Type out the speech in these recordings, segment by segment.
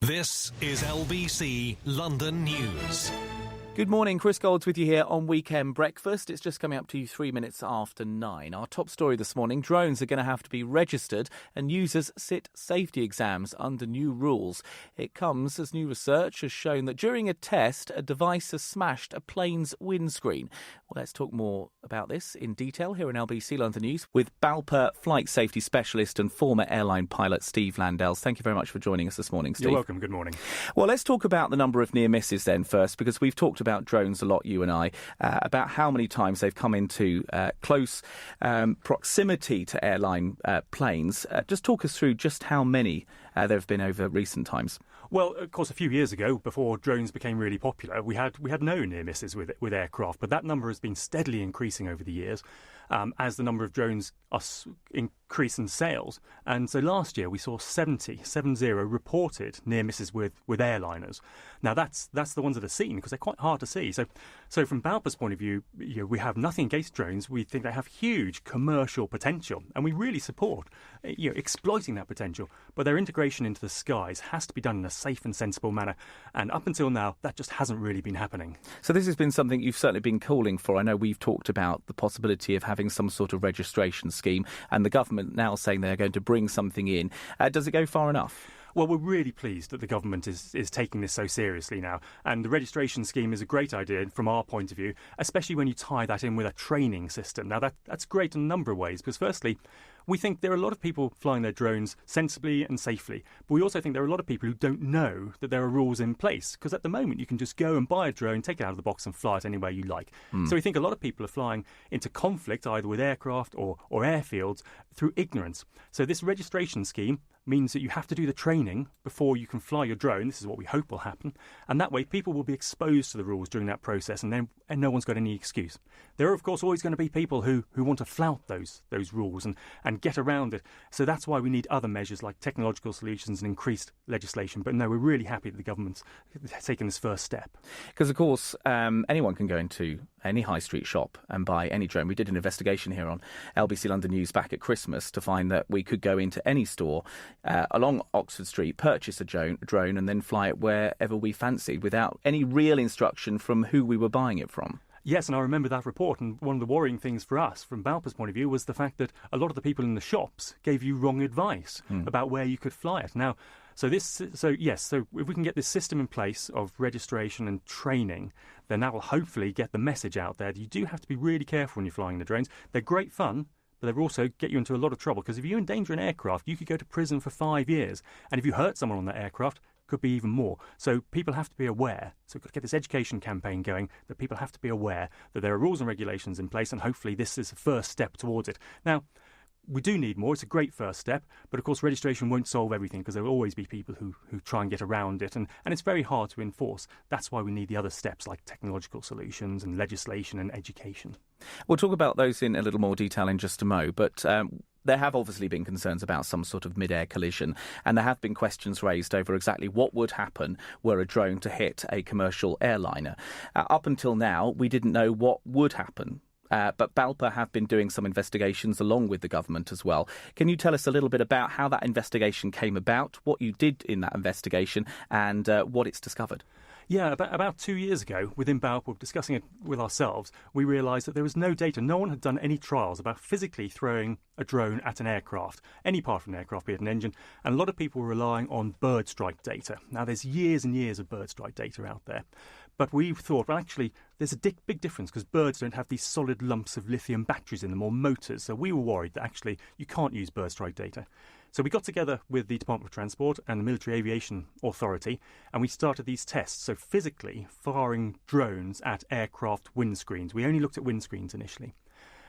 This is LBC London News. Good morning, Chris Gold's with you here on Weekend Breakfast. It's just coming up to 3 minutes after 9. Our top story this morning, drones are going to have to be registered and users sit safety exams under new rules. It comes as new research has shown that during a test, a device has smashed a plane's windscreen. Well, let's talk more about this in detail here in LBC London News with BALPA Flight Safety Specialist and former airline pilot Steve Landells. Thank you very much for joining us this morning, Steve. You're welcome. Good morning. Well, let's talk about the number of near misses then first, because we've talked about drones a lot, you and I, about how many times they've come into close proximity to airline planes. Just talk us through just how many there have been over recent times. Well, of course, a few years ago, before drones became really popular, we had no near misses with aircraft, but that number has been steadily increasing over the years as the number of drones are increase in sales. And so last year we saw 70 reported near misses with airliners. Now that's the ones that are seen because they're quite hard to see. So from BALPA's point of view, we have nothing against drones. We think they have huge commercial potential, and we really support exploiting that potential. But their integration into the skies has to be done in a safe and sensible manner. And up until now, that just hasn't really been happening. So this has been something you've certainly been calling for. I know we've talked about the possibility of having some sort of registration scheme, and the government now saying they're going to bring something in. Does it go far enough? Well, we're really pleased that the government is taking this so seriously now. And the registration scheme is a great idea from our point of view, especially when you tie that in with a training system. Now, that's great in a number of ways, because firstly, we think there are a lot of people flying their drones sensibly and safely, but we also think there are a lot of people who don't know that there are rules in place, because at the moment you can just go and buy a drone, take it out of the box and fly it anywhere you like. So we think a lot of people are flying into conflict either with aircraft or airfields through ignorance. So this registration scheme means that you have to do the training before you can fly your drone. This is what we hope will happen. And that way people will be exposed to the rules during that process, and no one's got any excuse. There are, of course, always going to be people who want to flout those rules and get around it. So that's why we need other measures like technological solutions and increased legislation. But no, we're really happy that the government's taken this first step. Because, of course, anyone can go into any high street shop and buy any drone. We did an investigation here on LBC London News back at Christmas to find that we could go into any store along Oxford Street, purchase a drone and then fly it wherever we fancied without any real instruction from who we were buying it from. Yes, and I remember that report, and one of the worrying things for us, from BALPA's point of view, was the fact that a lot of the people in the shops gave you wrong advice about where you could fly it. Now, so if we can get this system in place of registration and training, then that will hopefully get the message out there that you do have to be really careful when you're flying the drones. They're great fun, but they also get you into a lot of trouble, because if you endanger an aircraft, you could go to prison for 5 years. And if you hurt someone on that aircraft, could be even more. So people have to be aware. So we've got to get this education campaign going, that people have to be aware that there are rules and regulations in place, and hopefully this is the first step towards it. Now, we do need more. It's a great first step, but of course registration won't solve everything, because there will always be people who try and get around it, and it's very hard to enforce. That's why we need the other steps like technological solutions and legislation and education. We'll talk about those in a little more detail in just a mo, but there have obviously been concerns about some sort of mid-air collision, and there have been questions raised over exactly what would happen were a drone to hit a commercial airliner. Up until now, we didn't know what would happen. But BALPA have been doing some investigations along with the government as well. Can you tell us a little bit about how that investigation came about, what you did in that investigation, and what it's discovered? Yeah, about 2 years ago, within BALPA, discussing it with ourselves, we realised that there was no data. No one had done any trials about physically throwing a drone at an aircraft, any part of an aircraft, be it an engine, and a lot of people were relying on bird strike data. Now, there's years and years of bird strike data out there. But we thought, well, actually, there's a big difference, because birds don't have these solid lumps of lithium batteries in them or motors. So we were worried that actually you can't use bird strike data. So we got together with the Department of Transport and the Military Aviation Authority, and we started these tests. So physically firing drones at aircraft windscreens. We only looked at windscreens initially.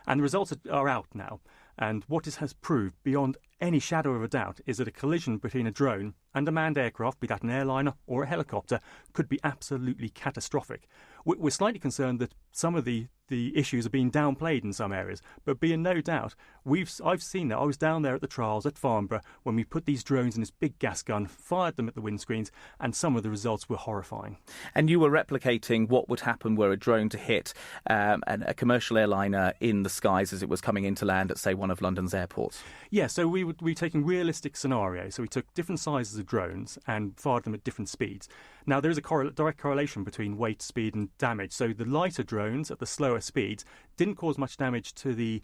And the results are out now. And what it has proved, beyond any shadow of a doubt, is that a collision between a drone and a manned aircraft, be that an airliner or a helicopter, could be absolutely catastrophic. We're slightly concerned that some of the issues are being downplayed in some areas, but be in no doubt, I've seen that. I was down there at the trials at Farnborough when we put these drones in this big gas gun, fired them at the windscreens, and some of the results were horrifying. And you were replicating what would happen were a drone to hit a commercial airliner in the skies as it was coming into land at, say, one of London's airports. Yeah, so we we're taking realistic scenarios. So we took different sizes of drones and fired them at different speeds. Now, there is a direct correlation between weight, speed, and damage. So the lighter drones at the slower speeds didn't cause much damage to the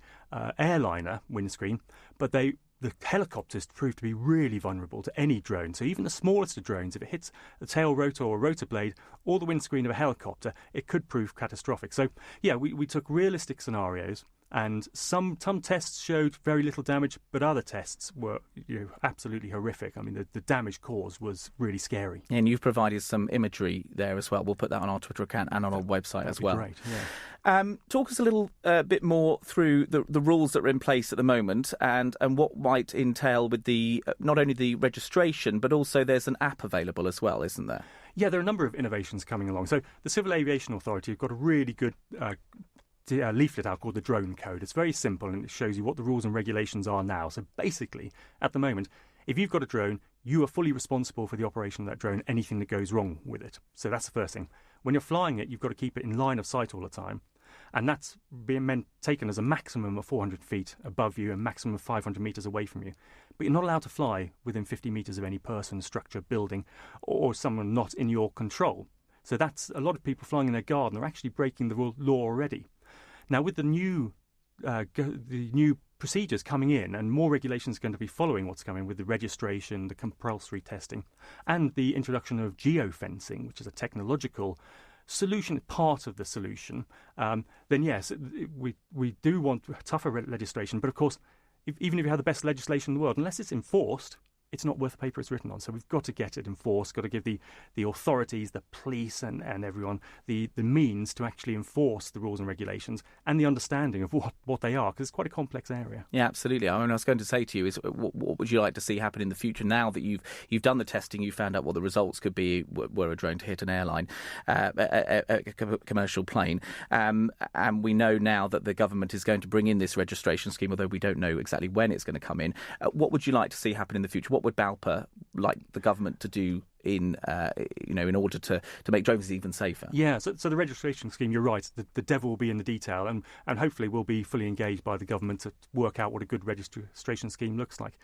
airliner windscreen, but the helicopters proved to be really vulnerable to any drone. So even the smallest of drones, if it hits the tail rotor or rotor blade or the windscreen of a helicopter, it could prove catastrophic. So, yeah, we took realistic scenarios, and some tests showed very little damage, but other tests were absolutely horrific. I mean, the damage caused was really scary. And you've provided some imagery there as well. We'll put that on our Twitter account and on our website as well. Great, yeah. Talk us a little bit more through the rules that are in place at the moment and what might entail with the not only the registration, but also there's an app available as well, isn't there? Yeah, there are a number of innovations coming along. So the Civil Aviation Authority have got a really good leaflet out called the Drone Code. It's very simple and it shows you what the rules and regulations are now. So basically, at the moment, if you've got a drone, you are fully responsible for the operation of that drone, anything that goes wrong with it. So that's the first thing. When you're flying it, you've got to keep it in line of sight all the time. And that's being taken as a maximum of 400 feet above you and maximum of 500 metres away from you. But you're not allowed to fly within 50 metres of any person, structure, building, or someone not in your control. So that's a lot of people flying in their garden are actually breaking the law already. Now, with the new procedures coming in and more regulations going to be following what's coming with the registration, the compulsory testing, and the introduction of geofencing, which is a technological solution, part of the solution, then yes, we do want tougher legislation. But of course, even if you have the best legislation in the world, unless it's enforced, it's not worth the paper it's written on. So we've got to get it enforced, got to give the authorities, the police and everyone the means to actually enforce the rules and regulations and the understanding of what they are, because it's quite a complex area. Yeah, absolutely. I mean, I was going to say to you is what would you like to see happen in the future now that you've done the testing, you found out what the results could be were a drone to hit an airline, a commercial plane, and we know now that the government is going to bring in this registration scheme, although we don't know exactly when it's going to come in. What would you like to see happen in the future? What would BALPA like the government to do in order to make drones even safer? Yeah, so the registration scheme, you're right, the devil will be in the detail, and hopefully we'll be fully engaged by the government to work out what a good registration scheme looks like.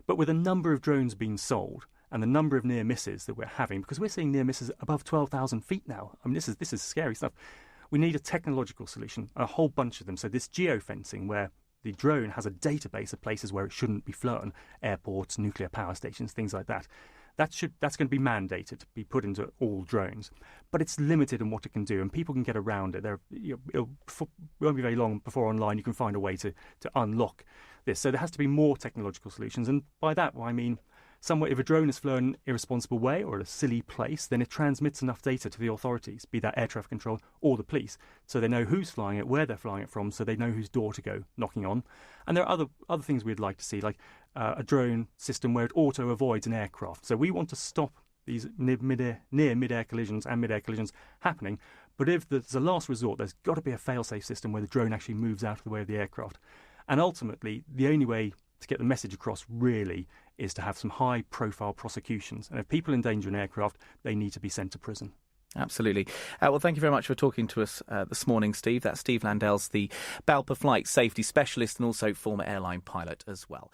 But with a number of drones being sold and the number of near misses that we're having, because we're seeing near misses above 12,000 feet now, I mean, this is scary stuff. We need a technological solution, a whole bunch of them. So this geofencing, where the drone has a database of places where it shouldn't be flown, airports, nuclear power stations, things like that. That's going to be mandated to be put into all drones. But it's limited in what it can do, and people can get around it. It won't be very long before online you can find a way to unlock this. So there has to be more technological solutions, and by that I mean somewhere, if a drone is flown in an irresponsible way or at a silly place, then it transmits enough data to the authorities, be that air traffic control or the police, so they know who's flying it, where they're flying it from, so they know whose door to go knocking on. And there are other things we'd like to see, like a drone system where it auto-avoids an aircraft. So we want to stop these near mid-air collisions and mid-air collisions happening. But if there's a last resort, there's got to be a fail-safe system where the drone actually moves out of the way of the aircraft. And ultimately, the only way to get the message across really is to have some high-profile prosecutions. And if people endanger an aircraft, they need to be sent to prison. Absolutely. Well, thank you very much for talking to us this morning, Steve. That's Steve Landells, the BALPA Flight Safety Specialist and also former airline pilot as well.